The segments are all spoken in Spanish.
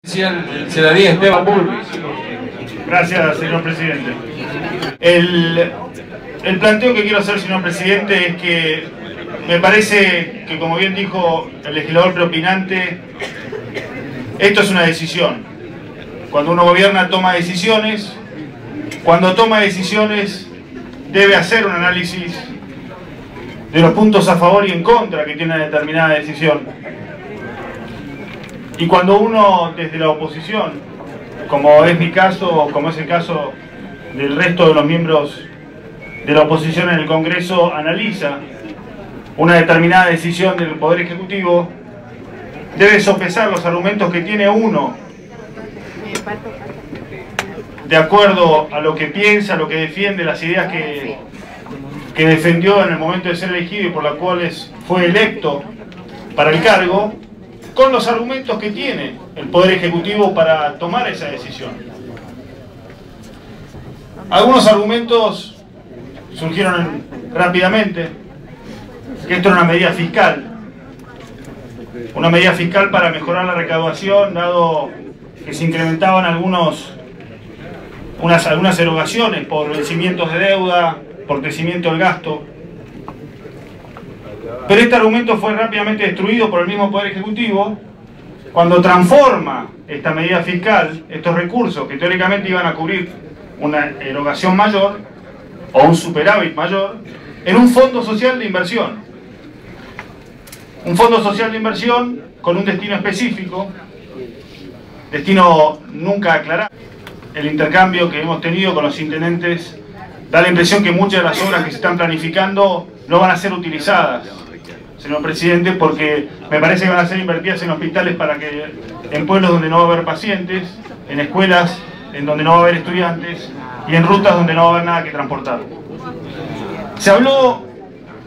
Se daría Esteban Bullrich. Gracias, señor presidente. El planteo que quiero hacer, señor presidente, es que me parece que, como bien dijo el legislador preopinante, esto es una decisión. Cuando uno gobierna, toma decisiones. Cuando toma decisiones, debe hacer un análisis de los puntos a favor y en contra que tiene una determinada decisión. Y cuando uno, desde la oposición, como es mi caso, como es el caso del resto de los miembros de la oposición en el Congreso, analiza una determinada decisión del Poder Ejecutivo, debe sopesar los argumentos que tiene uno de acuerdo a lo que piensa, a lo que defiende, las ideas que defendió en el momento de ser elegido y por las cuales fue electo para el cargo, con los argumentos que tiene el Poder Ejecutivo para tomar esa decisión. Algunos argumentos surgieron rápidamente, que esto era una medida fiscal para mejorar la recaudación, dado que se incrementaban algunas erogaciones por vencimientos de deuda, por crecimiento del gasto. Pero este argumento fue rápidamente destruido por el mismo Poder Ejecutivo cuando transforma esta medida fiscal, estos recursos que teóricamente iban a cubrir una erogación mayor o un superávit mayor, en un fondo social de inversión. Un fondo social de inversión con un destino específico, destino nunca aclarado. El intercambio que hemos tenido con los intendentes da la impresión que muchas de las obras que se están planificando no van a ser utilizadas, señor presidente, porque me parece que van a ser invertidas en hospitales en pueblos donde no va a haber pacientes, en escuelas en donde no va a haber estudiantes y en rutas donde no va a haber nada que transportar. Se habló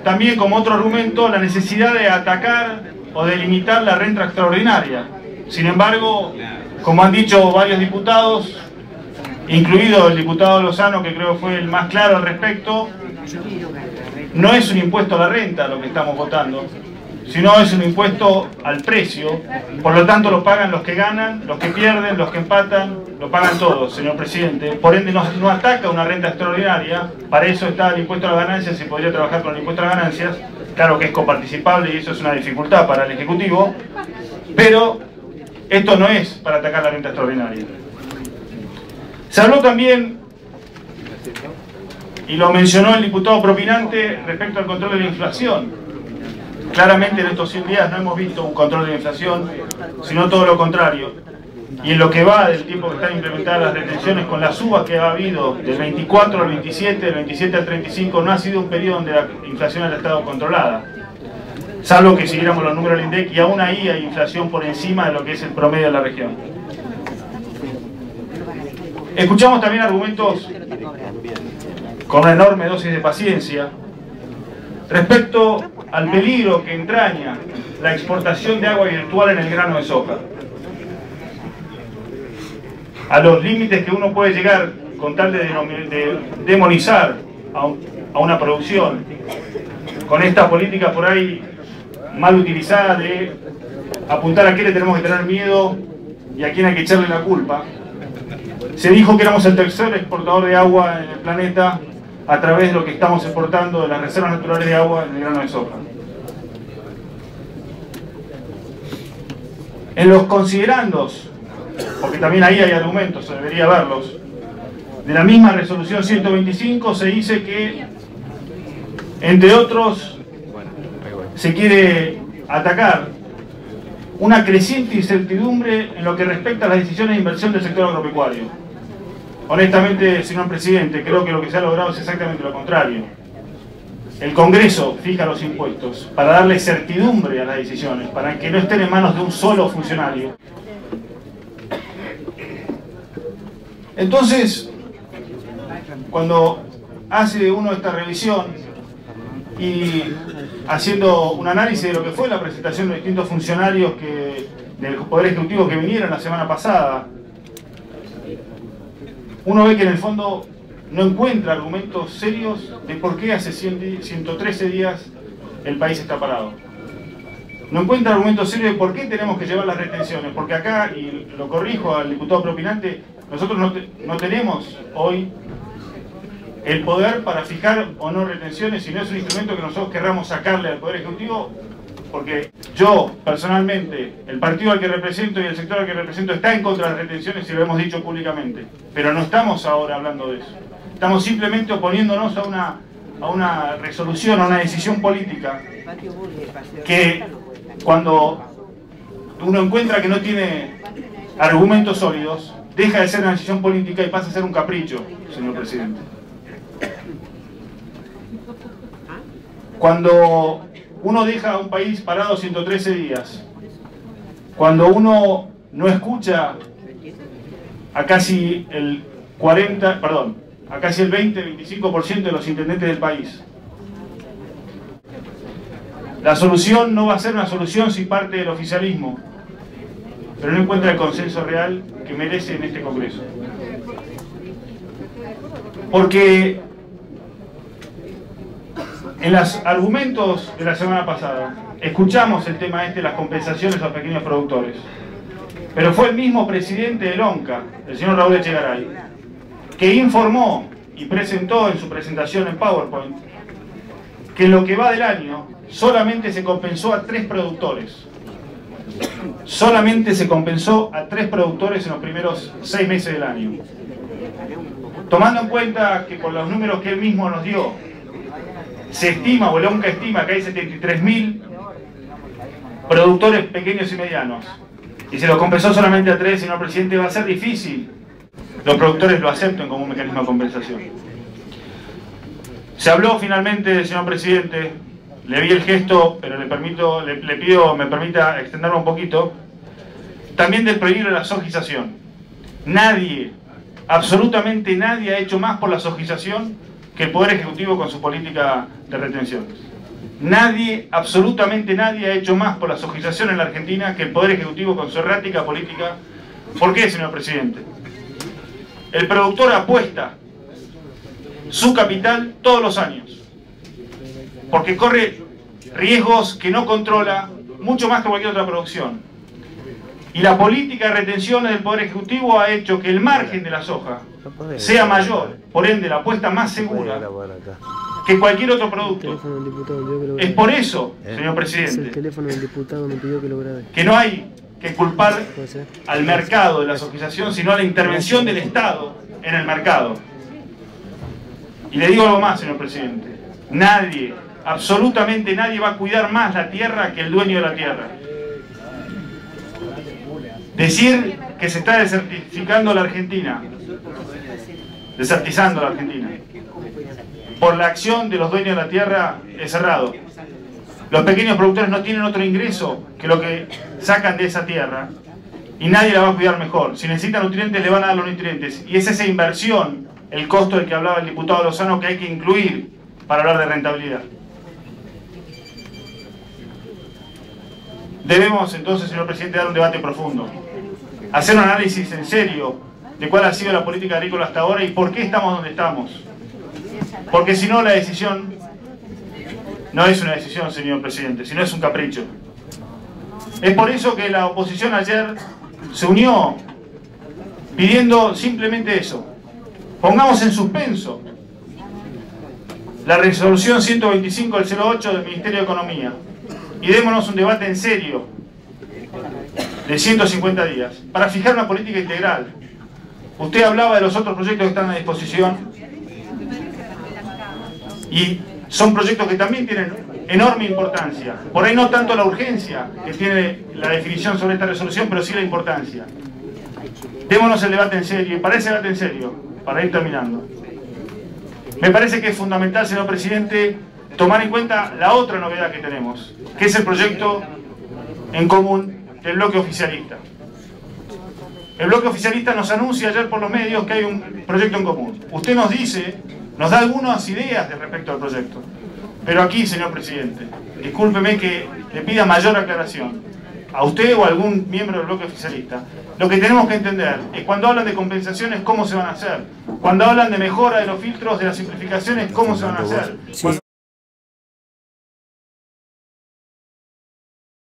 también como otro argumento la necesidad de atacar o de limitar la renta extraordinaria. Sin embargo, como han dicho varios diputados, incluido el diputado Lozano, que creo fue el más claro al respecto, no es un impuesto a la renta lo que estamos votando, sino es un impuesto al precio. Por lo tanto lo pagan los que ganan, los que pierden, los que empatan, lo pagan todos, señor presidente. Por ende no ataca una renta extraordinaria. Para eso está el impuesto a las ganancias, se podría trabajar con el impuesto a las ganancias. Claro que es coparticipable y eso es una dificultad para el Ejecutivo, pero esto no es para atacar la renta extraordinaria. Se habló también, y lo mencionó el diputado propinante, respecto al control de la inflación. Claramente en estos 100 días no hemos visto un control de la inflación, sino todo lo contrario. Y en lo que va del tiempo que están implementadas las retenciones, con la suba que ha habido del 24 al 27, del 27 al 35, no ha sido un periodo donde la inflación haya estado controlada. Salvo que siguiéramos los números del INDEC, y aún ahí hay inflación por encima de lo que es el promedio de la región. Escuchamos también argumentos con una enorme dosis de paciencia respecto al peligro que entraña la exportación de agua virtual en el grano de soja, a los límites que uno puede llegar con tal de demonizar a una producción, con esta política por ahí mal utilizada de apuntar a qué le tenemos que tener miedo y a quién hay que echarle la culpa. Se dijo que éramos el tercer exportador de agua en el planeta a través de lo que estamos exportando de las reservas naturales de agua en el grano de soja. En los considerandos, porque también ahí hay argumentos, se debería verlos, de la misma resolución 125 se dice que, entre otros, se quiere atacar una creciente incertidumbre en lo que respecta a las decisiones de inversión del sector agropecuario. Honestamente, señor presidente, creo que lo que se ha logrado es exactamente lo contrario. El Congreso fija los impuestos para darle certidumbre a las decisiones, para que no estén en manos de un solo funcionario. Entonces, cuando hace uno esta revisión y haciendo un análisis de lo que fue la presentación de distintos funcionarios del Poder Ejecutivo que vinieron la semana pasada, uno ve que en el fondo no encuentra argumentos serios de por qué hace 113 días el país está parado. no encuentra argumentos serios de por qué tenemos que llevar las retenciones. Porque acá, y lo corrijo al diputado propinante, nosotros no tenemos hoy el poder para fijar o no retenciones, si no es un instrumento que nosotros querramos sacarle al Poder Ejecutivo, porque yo, personalmente, el partido al que represento y el sector al que represento está en contra de las retenciones y lo hemos dicho públicamente. Pero no estamos ahora hablando de eso. Estamos simplemente oponiéndonos a una resolución, a una decisión política que cuando uno encuentra que no tiene argumentos sólidos, deja de ser una decisión política y pasa a ser un capricho, señor presidente. Cuando uno deja a un país parado 113 días, cuando uno no escucha a casi el 20-25% de los intendentes del país, la solución no va a ser una solución si parte del oficialismo, pero no encuentra el consenso real que merece en este Congreso. Porque en los argumentos de la semana pasada escuchamos el tema de las compensaciones a los pequeños productores, pero fue el mismo presidente del ONCA, el señor Raúl Echegaray, que informó y presentó en su presentación en PowerPoint que en lo que va del año solamente se compensó a 3 productores. Solamente se compensó a 3 productores en los primeros 6 meses del año. Tomando en cuenta que por los números que él mismo nos dio, se estima, o el ONCA estima, que hay 73.000 productores pequeños y medianos, y se los compensó solamente a 3, señor presidente, va a ser difícil los productores lo acepten como un mecanismo de compensación. Se habló finalmente, señor presidente, le vi el gesto, pero le pido me permita extenderlo un poquito, también del prohibir la sojización. Nadie, absolutamente nadie ha hecho más por la sojización que el Poder Ejecutivo con su política de retenciones. Nadie, absolutamente nadie ha hecho más por la sojización en la Argentina que el Poder Ejecutivo con su errática política. ¿Por qué, señor presidente? El productor apuesta su capital todos los años, porque corre riesgos que no controla mucho más que cualquier otra producción. Y la política de retenciones del Poder Ejecutivo ha hecho que el margen de la soja sea mayor, por ende la apuesta más segura que cualquier otro producto. Es por eso, señor presidente, que no hay que culpar al mercado de la sojización, sino a la intervención del Estado en el mercado. Y le digo algo más, señor presidente. Nadie, absolutamente nadie va a cuidar más la tierra que el dueño de la tierra. Decir que se está desertificando la Argentina, desertizando la Argentina, por la acción de los dueños de la tierra es errado. Los pequeños productores no tienen otro ingreso que lo que sacan de esa tierra y nadie la va a cuidar mejor. Si necesitan nutrientes, le van a dar los nutrientes. Y es esa inversión, el costo del que hablaba el diputado Lozano, que hay que incluir para hablar de rentabilidad. Debemos entonces, señor presidente, dar un debate profundo, hacer un análisis en serio de cuál ha sido la política agrícola hasta ahora y por qué estamos donde estamos. Porque si no, la decisión no es una decisión, señor presidente, sino es un capricho. Es por eso que la oposición ayer se unió pidiendo simplemente eso. Pongamos en suspenso la resolución 125 del 08 del Ministerio de Economía y démonos un debate en serio de 150 días para fijar una política integral. Usted hablaba de los otros proyectos que están a disposición y son proyectos que también tienen enorme importancia. Por ahí no tanto la urgencia que tiene la definición sobre esta resolución, pero sí la importancia. Démonos el debate en serio, y para ese debate en serio, para ir terminando, me parece que es fundamental, señor presidente, tomar en cuenta la otra novedad que tenemos, que es el proyecto en común del bloque oficialista. El bloque oficialista nos anuncia ayer por los medios que hay un proyecto en común. Usted nos dice, nos da algunas ideas de respecto al proyecto. Pero aquí, señor presidente, discúlpeme que le pida mayor aclaración a usted o a algún miembro del bloque oficialista. Lo que tenemos que entender es cuando hablan de compensaciones, cómo se van a hacer. Cuando hablan de mejora de los filtros, de las simplificaciones, cómo se van a hacer.